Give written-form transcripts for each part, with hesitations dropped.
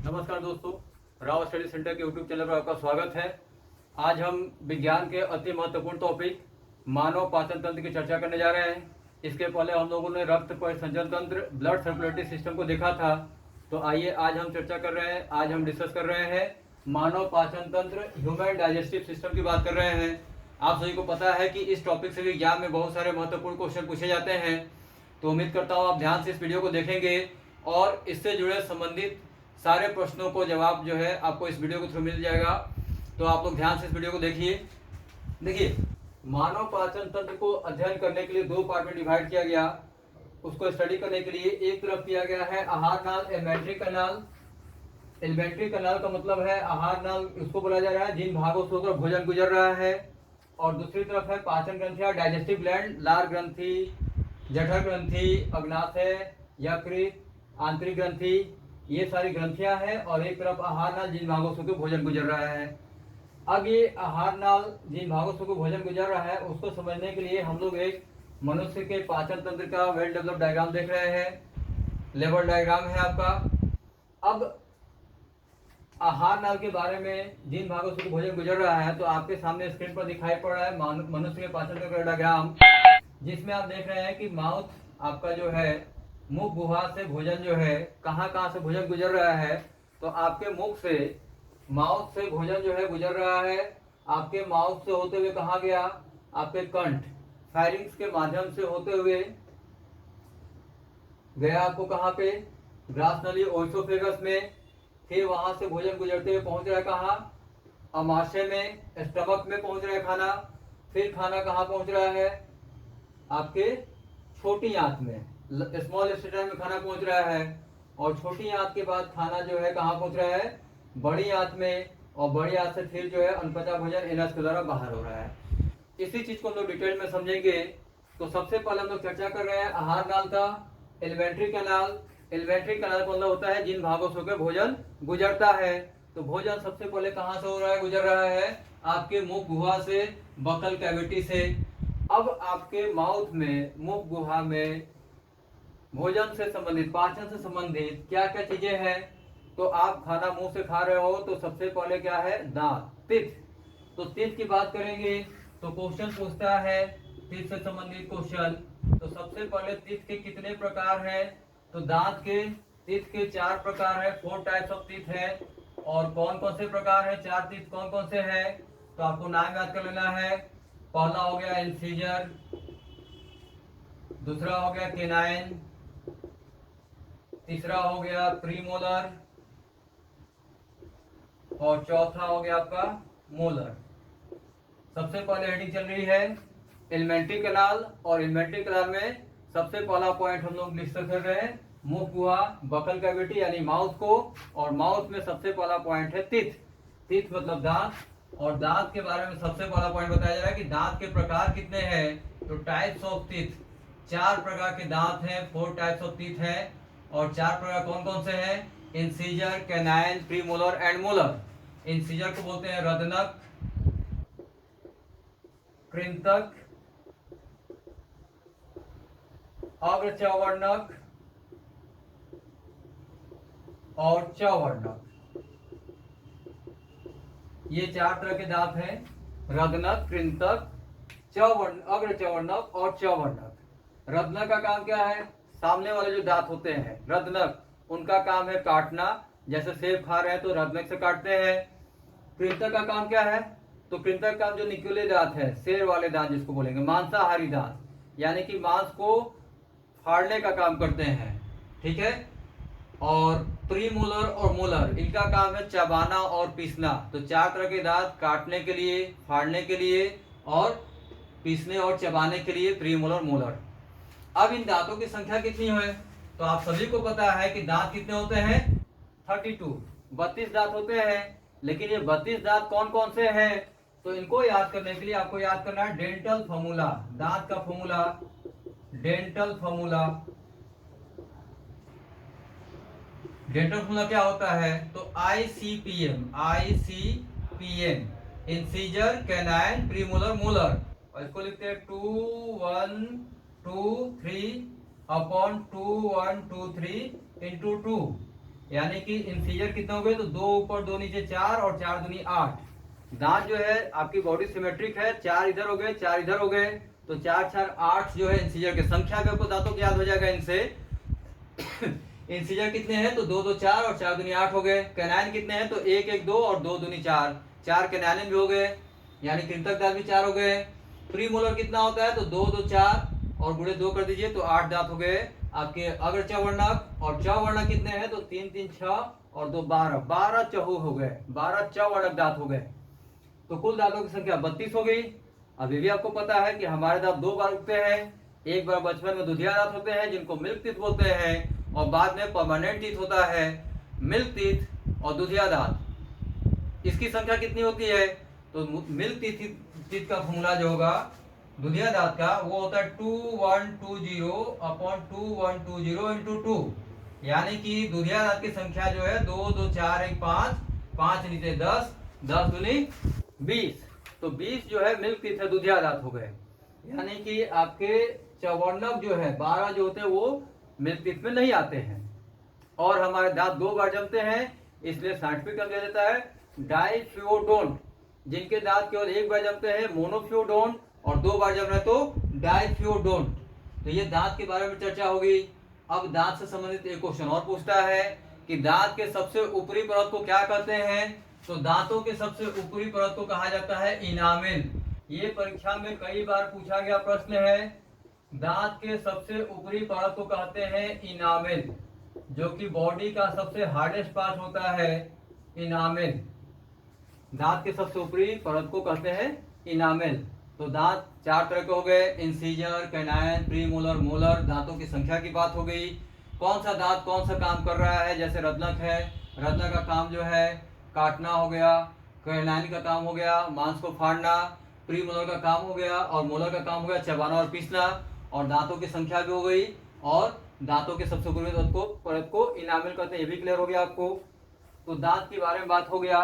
नमस्कार दोस्तों, Rao study centre के यूट्यूब चैनल पर आपका स्वागत है। आज हम विज्ञान के अति महत्वपूर्ण टॉपिक मानव पाचन तंत्र की चर्चा करने जा रहे हैं। इसके पहले हम लोगों ने रक्त परिसंचरण तंत्र ब्लड सर्कुलेटरी सिस्टम को देखा था। तो आइए आज हम चर्चा कर रहे हैं, आज हम डिस्कस कर रहे हैं मानव पाचन तंत्र ह्यूमन डाइजेस्टिव सिस्टम की बात कर रहे हैं। आप सभी को पता है कि इस टॉपिक से विज्ञान में बहुत सारे महत्वपूर्ण क्वेश्चन पूछे जाते हैं। तो उम्मीद करता हूँ आप ध्यान से इस वीडियो को देखेंगे और इससे जुड़े संबंधित सारे प्रश्नों को जवाब जो है आपको इस वीडियो के थ्रू मिल जाएगा। तो आप लोग ध्यान से इस वीडियो को देखिए। देखिए, मानव पाचन तंत्र को अध्ययन करने के लिए दो पार्ट में डिवाइड किया गया। उसको स्टडी करने के लिए एक तरफ किया गया है आहार नाल, एलिमेंट्री कैनाल। एलिमेंट्री कैनाल का मतलब है आहार नाल, उसको बोला जा रहा है जिन भागों से होकर भोजन गुजर रहा है। और दूसरी तरफ है पाचन ग्रंथियां, डाइजेस्टिव ग्लैंड, लार ग्रंथि, जठर ग्रंथि, अग्नाशय, यकृत, आंतरिक ग्रंथि, ये सारी ग्रंथियां हैं। और एक तरफ आहार नाल जिन भागों से भोजन गुजर रहा है। अब ये आहार नाल जिन भागों से भोजन गुजर रहा है उसको समझने के लिए हम लोग एक मनुष्य के पाचन तंत्र का वेल डेवलप डायग्राम देख रहे हैं। लेवल डायग्राम है आपका। अब आहार नाल के बारे में जिन भागों से भोजन गुजर रहा है तो आपके सामने स्क्रीन पर दिखाई पड़ रहा है मनुष्य के पाचन तंत्र का डायग्राम, जिसमें आप देख रहे हैं कि माउथ आपका जो है, मुख गुहा से भोजन जो है कहाँ कहाँ से भोजन गुजर रहा है। तो आपके मुख से, माउथ से भोजन जो है गुजर रहा है। आपके माउथ से होते हुए कहाँ गया, आपके कंठ, फायरिंग्स के माध्यम से होते हुए गया आपको कहाँ पे, ग्रास नली ओइसोफेगस में। फिर वहां से भोजन गुजरते हुए पहुंच रहा है कहाँ, अमाशय में, स्टमक में पहुंच रहा है खाना। फिर खाना कहाँ पहुंच रहा है, आपके छोटी आंत में, स्मॉल इंटेस्टाइन में खाना पहुंच रहा है। और छोटी आंत के बाद खाना जो है कहाँ पहुंच रहा है, बड़ी आंत में। और बड़ी आंत से फिर जो है अनपचा भोजन एनस के द्वारा बाहर हो रहा है। इसी चीज को हम लोग डिटेल में समझेंगे। तो सबसे पहले हम लोग चर्चा कर रहे हैं आहार नाल का, एलिमेंट्री कैनाल। एलिमेंट्री कैनाल का मतलब होता है जिन भागों से होकर भोजन गुजरता है। तो भोजन सबसे पहले कहाँ से हो रहा है, गुजर रहा है आपके मुख गुहा से, बकल कैविटी से। अब आपके माउथ में, मुख गुहा में भोजन से संबंधित, पाचन से संबंधित क्या क्या चीजें हैं। तो आप खाना मुंह से खा रहे हो तो सबसे पहले क्या है, दांत, टीथ। तो टीथ की बात करेंगे तो क्वेश्चन पूछता है टीथ से संबंधित क्वेश्चन। तो सबसे पहले टीथ के कितने प्रकार हैं, तो दांत के टीथ के 4 प्रकार है, 4 टाइप्स ऑफ टीथ है। और कौन कौन से प्रकार है, 4 टीथ कौन कौन से हैं, तो आपको नाम याद कर लेना है। पहला हो गया इंसीजर, दूसरा हो गया केनाइन, तीसरा हो गया प्रीमोलर, और चौथा हो गया आपका मोलर। सबसे पहले हेडिंग चल रही है एलिमेंट्री कैनाल। और एलिमेंट्री कैनाल में सबसे पहला पॉइंट हम लोग डिस्कस कर रहे हैं मुख गुहा, बकल कैविटी यानी माउथ को। और माउथ में सबसे पहला पॉइंट है टीथ। टीथ मतलब दांत। और दांत के बारे में सबसे पहला पॉइंट बताया जा रहा है कि दांत के प्रकार कितने हैं, तो टाइप्स ऑफ टीथ, 4 प्रकार के दांत हैं, 4 टाइप्स ऑफ टीथ हैं। और 4 प्रकार कौन कौन से हैं, incisor, canine, premolar and molar. Incisor को बोलते हैं रदनक, कृंतक, अग्रचवर्णक और चवर्णक। ये 4 तरह के दांत हैं, रदनक, कृंतक, चवर्ण, अग्रचवर्णक और चवर्णक। रदनक का काम क्या है, सामने वाले जो दांत होते हैं रदनक, उनका काम है काटना। जैसे सेब खा रहे हैं तो रदनक से काटते हैं। कृंतक का काम क्या है, तो कृंतक का जो निकले दांत है, शेर वाले दांत जिसको बोलेंगे, मांसाहारी दांत, यानी कि मांस को फाड़ने का काम करते हैं, ठीक है। और प्रीमोलर और मोलर, इनका काम है चबाना और पीसना। तो 4 तरह के दांत, काटने के लिए, फाड़ने के लिए और पीसने और चबाने के लिए, प्रीमोलर, मोलर। अब इन दांतों की संख्या कितनी है, तो आप सभी को पता है कि दांत कितने होते हैं, 32, 32 दांत होते हैं। लेकिन ये 32 दांत कौन कौन से हैं, तो इनको याद करने के लिए आपको याद करना है डेंटल फॉर्मूला, दांत का formula, dental formula. Dental formula क्या होता है, तो ICPM, ICPM, incisor, canine, premolar, molar. और इसको लिखते हैं 2 1 2 3 अपॉन 2 1 2 3 इंटू 2। यानी कि इंसीजर कितने हो गए, तो 2 ऊपर 2 नीचे 4 और 4 दूनी 8। दांत जो है आपकी बॉडी सिमेट्रिक है, 4 इधर हो गए 4 इधर हो गए, तो 4 4 8 जो है इंसीजर की संख्या भी आपको दांतों की याद हो जाएगा इनसे। इंसीजर कितने हैं, तो 2 2 4 और 4 दूनी 8 हो गए। कैनाइन कितने हैं, तो 1 1 2 और 2 दूनी 4, 4 कैनाइन भी हो गए, यानी कृंतक दांत भी 4 हो गए। प्रीमोलर कितना होता है, तो 2 2 4 और गुणे 2 कर दीजिए, तो 8 दांत हो गए आपके अग्र चवर्णक। और चवर्णक कितने हैं, तो 3 3 6 और 2 12, 12 चहु हो गए, 12 चवर्णक दांत हो गए। तो कुल दांतों की संख्या 32 हो गई। अभी भी आपको पता है कि हमारे दांत 2 बार उगते हैं। एक बार बचपन में दुधिया दांत होते हैं जिनको मिल्क टीथ बोलते हैं, और बाद में परमानेंट टीथ होता है, मिल्क टीथ और दुधिया दांत। इसकी संख्या कितनी होती है, तो मिल्क टीथ का फॉर्मूला जो होगा दुधिया दांत का, वो होता है 2120 अपॉन 2120 इंटू 2, यानी कि दुधिया दांत की संख्या जो है 2 2 4 1 5, 5 नीचे 10, 10 दूनी 20, तो 20 जो है मिल्क टीथ है, दुधिया दांत हो गए। यानी कि आपके चवर्णक जो है 12 जो होते हैं वो मिल्क टीथ में नहीं आते हैं। और हमारे दांत 2 बार जमते हैं, इसलिए साइंटिफिक नाम दिया जाता है डाइफ्यूडोंट। जिनके दांत केवल 1 बार जमते हैं मोनोफ्यूडोंट, और 2 बार जम रहे तो डाइफ्यूडोंट। तो ये दांत के बारे में चर्चा होगी। अब दांत से संबंधित एक क्वेश्चन और पूछता है कि दांत के सबसे ऊपरी परत को क्या कहते हैं, तो दांतों के सबसे ऊपरी परत को कहा जाता है इनामेल। ये परीक्षा में कई बार पूछा गया प्रश्न है। दांत के सबसे ऊपरी परत को कहते हैं इनामेल, जो कि बॉडी का सबसे हार्डेस्ट पार्ट होता है इनामेल। दांत के सबसे ऊपरी परत को कहते हैं इनामेल। तो दांत 4 तरह के हो गए, इंसीजर, कैनाइन, प्रीमोलर, मोलर। दांतों की संख्या की बात हो गई। कौन सा दांत कौन सा काम कर रहा है, जैसे रत्नक है, रत्नक का काम जो है काटना हो गया, कैनाइन का काम हो गया मांस को फाड़ना, प्रीमोलर का काम हो गया, और मोलर का काम हो गया चबाना और पीसना। और दांतों की संख्या भी हो गई, और दांतों के सबसे ऊपरी परत को इनामेल कहते हैं, ये भी क्लियर हो गया आपको। तो दांत के बारे में बात हो गया।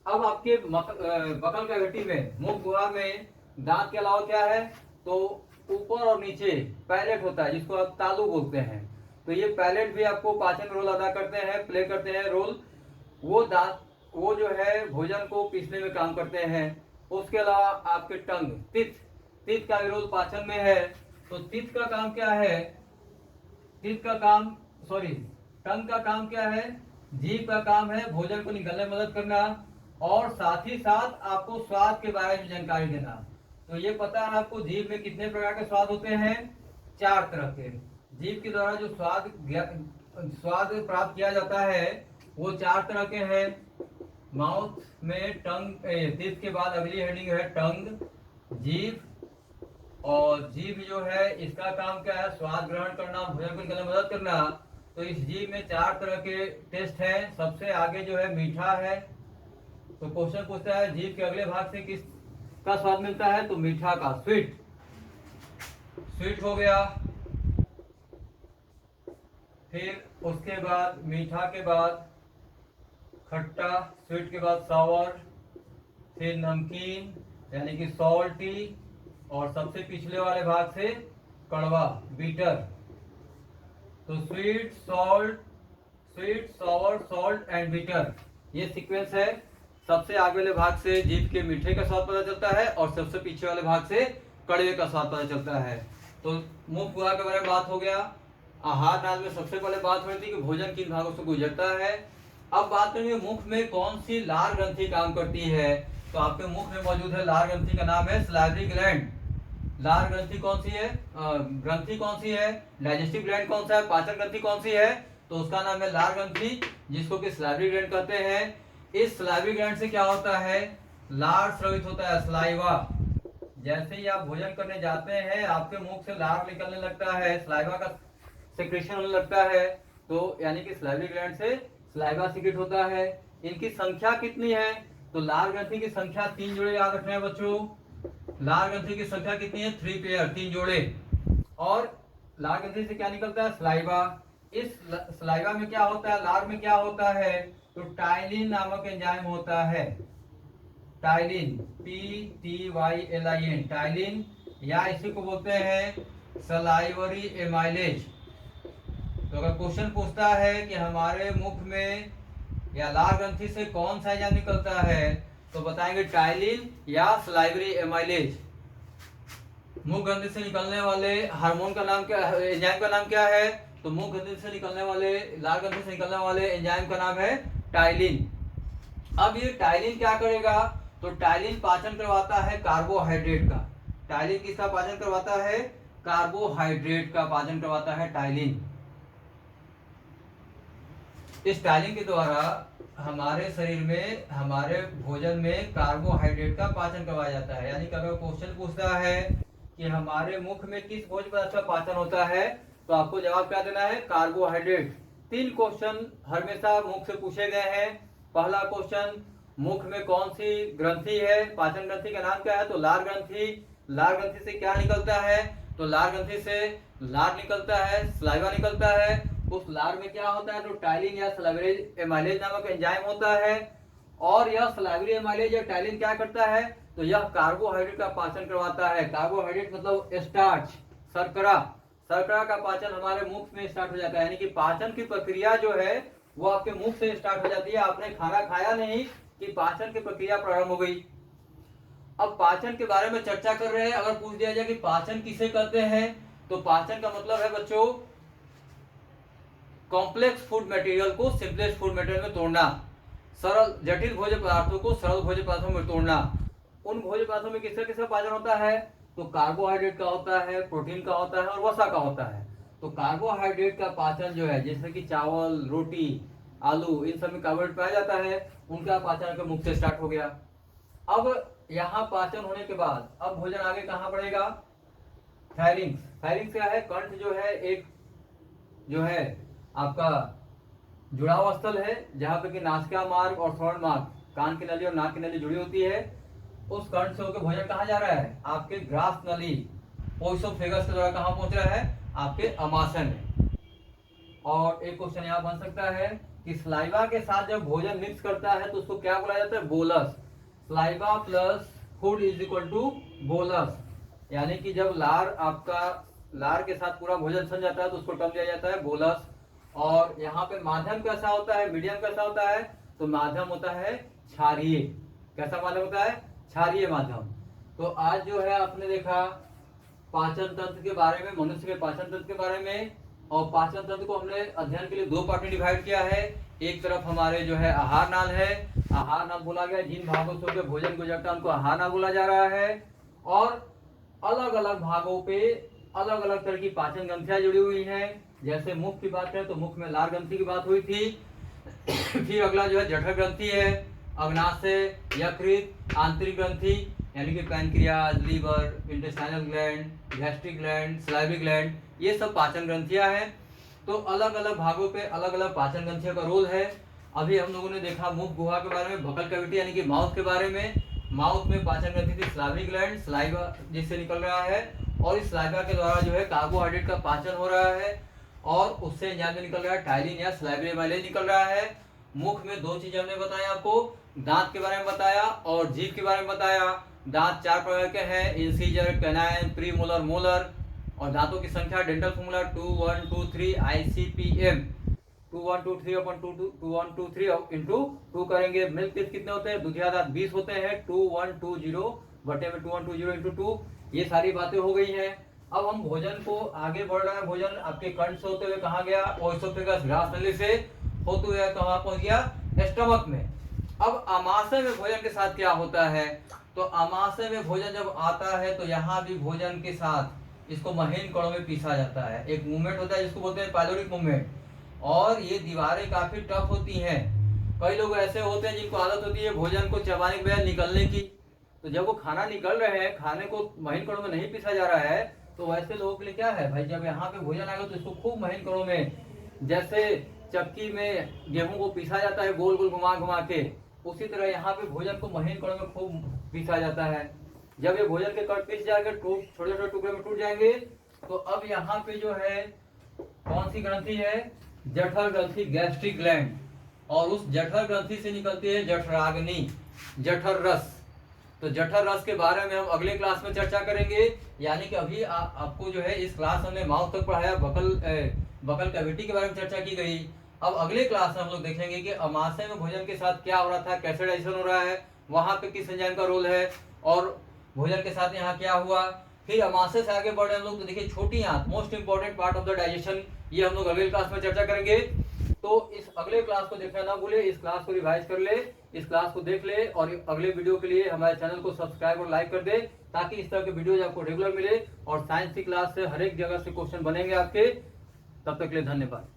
अब आपके बकल कैविटी में, मुख गुहा में दांत के अलावा क्या है, तो ऊपर और नीचे पैलेट होता है, जिसको आप तालू बोलते हैं। तो ये पैलेट भी आपको पाचन रोल अदा करते हैं, प्ले करते हैं रोल। वो दांत वो जो है भोजन को पीसने में काम करते हैं। उसके अलावा आपके टंग, तित का भी रोल पाचन में है। तो तित का काम क्या है, टंग का काम क्या है, जीभ का काम है भोजन को निगलने में मदद करना, और साथ ही साथ आपको स्वाद के बारे में जानकारी देना। तो ये पता है आपको जीभ में कितने प्रकार के स्वाद होते हैं, 4 तरह के। जीभ के द्वारा जो स्वाद प्राप्त किया जाता है वो 4 तरह के हैं। माउथ में टंग, टीथ के बाद अगली हेडिंग है टंग, जीभ। और जीभ जो है इसका काम क्या है, स्वाद ग्रहण करना, भोजन को निगलने में मदद करना। तो इस जीभ में 4 तरह के टेस्ट हैं। सबसे आगे जो है मीठा है। तो क्वेश्चन पूछता है जीभ के अगले भाग से किस का स्वाद मिलता है, तो मीठा का, स्वीट हो गया। फिर उसके बाद मीठा के बाद खट्टा, स्वीट के बाद सावर, फिर नमकीन यानी कि सॉल्टी, और सबसे पिछले वाले भाग से कड़वा, बीटर। तो sweet, sour, salt and bitter, ये सीक्वेंस है। सबसे आगे वाले भाग से जीभ के मीठे का स्वाद पता चलता है, और सबसे पीछे वाले भाग से कड़वे का स्वाद पता चलता है। तो मुंह पूरा के बारे में बात हो गया। आहार नाल में सबसे पहले बात हो रही थी कि भोजन किन भागों से गुजरता है। अब बात करेंगे मुख में कौन सी लार ग्रंथि काम करती है। तो आपके मुख में मौजूद है लार ग्रंथि का नाम है सलाइवरी ग्लैंड। लार ग्रंथि कौन सी है, ग्रंथि कौन सी है, डाइजेस्टिव ग्लैंड कौन सा है, पाचन ग्रंथि कौन सी है, तो उसका नाम है लार ग्रंथि, जिसको कि सलाइवरी ग्लैंड कहते हैं। इस सलाइवरी ग्लैंड से क्या होता है, लार स्रावित होता है, सलाइवा। जैसे ही आप भोजन करने जाते हैं आपके मुख से लार निकलने लगता है, सलाइवा का सेक्रेशन होने लगता है। तो यानी कि सलाइवरी ग्लैंड से सलाइवा सीक्रेट होता है। इनकी संख्या कितनी है, तो लार ग्रंथि की संख्या 3 जोड़े याद रखना है बच्चों। लार ग्रंथि की संख्या कितनी है, 3 पेयर, 3 जोड़े। और लार ग्रंथि से क्या निकलता है, सलाइवा। इस सलाइवा में क्या होता है, लार में क्या होता है, तो टाइलिन नामक एंजाइम होता है। टाइलिन, PTYLIN, टाइलिन, या इसी को बोलते हैं सलाइवरी एमाइलेज। तो अगर क्वेश्चन पूछता है कि हमारे मुख में या लार ग्रंथि से कौन सा एंजाइम निकलता है, तो बताएंगे टाइलिन या सलाइवरी एमाइलेज। मुख ग्रंथि से निकलने वाले हार्मोन का नाम क्या, एंजाइम का नाम क्या है? तो मुख ग्रंथि से निकलने वाले, लार ग्रंथि से निकलने वाले एंजाइम का नाम है टाइलिन। अब ये टाइलिन क्या करेगा? तो टाइलिन पाचन करवाता है कार्बोहाइड्रेट का। टाइलिन किसका पाचन करवाता है? कार्बोहाइड्रेट का पाचन करवाता है टाइलिन। इस टाइलिन के द्वारा हमारे शरीर में, हमारे भोजन में कार्बोहाइड्रेट का पाचन करवाया जाता है। यानी कि अगर क्वेश्चन पूछता है कि हमारे मुख में किस भोज्य पदार्थ का पाचन होता है, तो आपको जवाब क्या देना है? कार्बोहाइड्रेट। 3 क्वेश्चन हमेशा मुख से पूछे गए हैं। पहला क्वेश्चन, मुख में कौन सी ग्रंथि है, पाचन ग्रंथि का नाम क्या है? तो लार ग्रंथि। लार ग्रंथि से क्या निकलता है? तो लार ग्रंथि से लार निकलता है, सलाइवा निकलता है। उस लार में क्या होता है? तो टाइलिन या सलाइवरी एमाइलेज नामक एंजाइम होता है। और यह सलाइवरी एमाइलेज या टाइलिन क्या करता है? तो यह कार्बोहाइड्रेट का पाचन करवाता है। कार्बोहाइड्रेट मतलब स्टार्च, शर्करा। शर्करा का पाचन हमारे मुख में स्टार्ट हो जाता है। यानी कि पाचन की प्रक्रिया जो है वो आपके मुख से स्टार्ट हो जाती है। आपने खाना खाया नहीं कि पाचन की प्रक्रिया प्रारंभ हो गई। अब पाचन के बारे में चर्चा कर रहे हैं। अगर पूछ दिया जाए कि पाचन किसे कहते हैं, तो पाचन का मतलब है बच्चों कॉम्प्लेक्स फूड मटेरियल को सिंपलेस्ट फूड मटेरियल में तोड़ना, सरल जटिल भोज्य पदार्थों को सरल भोज्य पदार्थों में तोड़ना। उन भोज्य पदार्थों में किसका किसका पाचन होता है? तो कार्बोहाइड्रेट का होता है, प्रोटीन का होता है और वसा का होता है। तो कार्बोहाइड्रेट का पाचन जो है, जैसे कि चावल, रोटी, आलू, इन सब में कार्बोहाइड्रेट पाया जाता है, उनका पाचन के मुख से स्टार्ट हो गया। अब यहाँ पाचन होने के बाद अब भोजन आगे कहाँ बढ़ेगा? फायरिंग्स। फायरिंग्स क्या है? कंठ जो है एक जो है आपका जुड़ाव स्थल है, जहां पे कि नासिका मार्ग और श्रवण मार्ग, कान की नली और नाक की नली जुड़ी होती है। उस कंठ से होकर भोजन कहाँ जा रहा है? आपके ग्रास नली, ओइसोफेगस के द्वारा कहाँ पहुंच रहा है? आपके अमाशय में। और एक क्वेश्चन यहाँ बन सकता है कि स्लाइवा के साथ जब भोजन मिक्स करता है तो उसको क्या बोला जाता है? Bolus. Saliva plus food is equal to bolus. यानी कि जब लार आपका लार के साथ पूरा भोजन सन जाता है तो उसको टर्म दिया जाता है बोलस। और यहाँ पे माध्यम कैसा होता है, मीडियम कैसा होता है? तो माध्यम होता है क्षारीय। कैसा माध्यम होता है? क्षारीय माध्यम। तो आज जो है आपने देखा पाचन तंत्र के बारे में, मनुष्य के पाचन तंत्र के बारे में। और पाचन तंत्र को हमने अध्ययन के लिए 2 पार्ट में डिवाइड किया है। एक तरफ हमारे जो है आहार नाल है, आहार नाल बोला गया, जिन भागों से होकर भोजन गुजरता है उनको आहार नाल बोला जा रहा है। और अलग अलग भागों पे अलग अलग तरह की पाचन ग्रंथियां जुड़ी हुई हैं। जैसे मुख की बात करें तो मुख में लार ग्रंथि की बात हुई थी। फिर अगला जो है जठर ग्रंथि है, अग्नाशय, यकृत, आंतरिक ग्रंथि यानी कि pancreas, liver, intestinal gland, gastric gland, salivary gland, ये सब पाचन ग्रंथियां हैं। तो अलग अलग भागों पे अलग अलग पाचन ग्रंथियों का रोल है। अभी हम लोगों ने देखा मुख गुहा के बारे में, बकल कैविटी यानी कि माउथ के बारे में। माउथ में पाचन ग्रंथि थी सलाइवरी ग्लैंड, सलाइवा जिससे निकल रहा है, और इस सलाइवा के द्वारा जो है कार्बोहाइड्रेट का पाचन हो रहा है और उससे एंजाइम निकल रहा है टाइलिन या सलाइवरी एमाइलेज निकल रहा है। मुख में 2 चीजें हमने बताया आपको, दांत के बारे में बताया और जीभ के बारे में बताया। दांत 4 प्रकार के हैं, इंसीजर, कैनाइन, प्रीमोलर, मोलर। और दांतों की संख्या डेंटल फॉर्मूला 2 1 2 3 ICPM 2 1 2 3 अपन 2 2 1 2 3 इंटू 2 करेंगे। मिल्क टीथ कितने होते हैं? दुधिया दांत 20 होते हैं। 2 1 2 0 बटे में 2 1 2 0 इंटू 2। ये सारी बातें हो गई हैं। अब हम भोजन को आगे बढ़ रहा है। भोजन आपके कंठ से होते हुए कहाँ गया? ओइसोफेगस, ग्रास नली से होते हुए कहाँ पहुंच गया? स्टमक में। अब आमाशय में भोजन के साथ क्या होता है? तो आमाशय में भोजन जब आता है तो यहाँ भी भोजन के साथ इसको महीन कणों में पीसा जाता है। एक मूवमेंट होता है जिसको बोलते हैं पाइलोरिक मूवमेंट। और ये दीवारें काफी टफ होती हैं। कई लोग ऐसे होते हैं जिनको आदत होती है भोजन को चबाने के बजाय निकलने की। तो जब वो खाना निकल रहे हैं, खाने को महीन कणों में नहीं पीसा जा रहा है, तो वैसे लोगों के लिए क्या है भाई, जब यहाँ पे भोजन आएगा तो इसको खूब महीन कणों में, जैसे चक्की में गेहूं को पीसा जाता है गोल गोल घुमा घुमा के, उसी तरह यहाँ पे भोजन को महीन कणों में खूब पीसा जाता है। जब ये भोजन के कण पीस जाएंगे, छोटे छोटे टुकड़े में टूट जाएंगे, तो अब यहाँ पे जो है कौन सी ग्रंथि है? जठर ग्रंथि, गैस्ट्रिक ग्लैंड। और उस जठर ग्रंथि से निकलती है जठराग्नि, जठर रस। तो जठर रस के बारे में हम अगले क्लास में चर्चा करेंगे। यानी कि अभी आपको जो है इस क्लास हमने माउथ तक पढ़ाया, बकल बकल कैविटी के बारे में चर्चा की गई। अब अगले क्लास में हम लोग देखेंगे कि अमाशय में भोजन के साथ क्या हो रहा था, कैसे डाइजेशन हो रहा है, वहां पे किस एंजाइम का रोल है और भोजन के साथ यहाँ क्या हुआ। फिर अमाशय से आगे बढ़े हम लोग तो देखिए छोटी आंत, most important part of the digestion, ये हम लोग अगले क्लास में चर्चा करेंगे। तो इस अगले क्लास को देखना ना भूले, इस क्लास को रिवाइज कर ले, इस क्लास को देख ले और अगले वीडियो के लिए हमारे चैनल को सब्सक्राइब और लाइक कर दे, ताकि इस तरह के वीडियोज आपको रेगुलर मिले और साइंस की क्लास से हर एक जगह से क्वेश्चन बनेंगे आपके। तब तक के लिए धन्यवाद।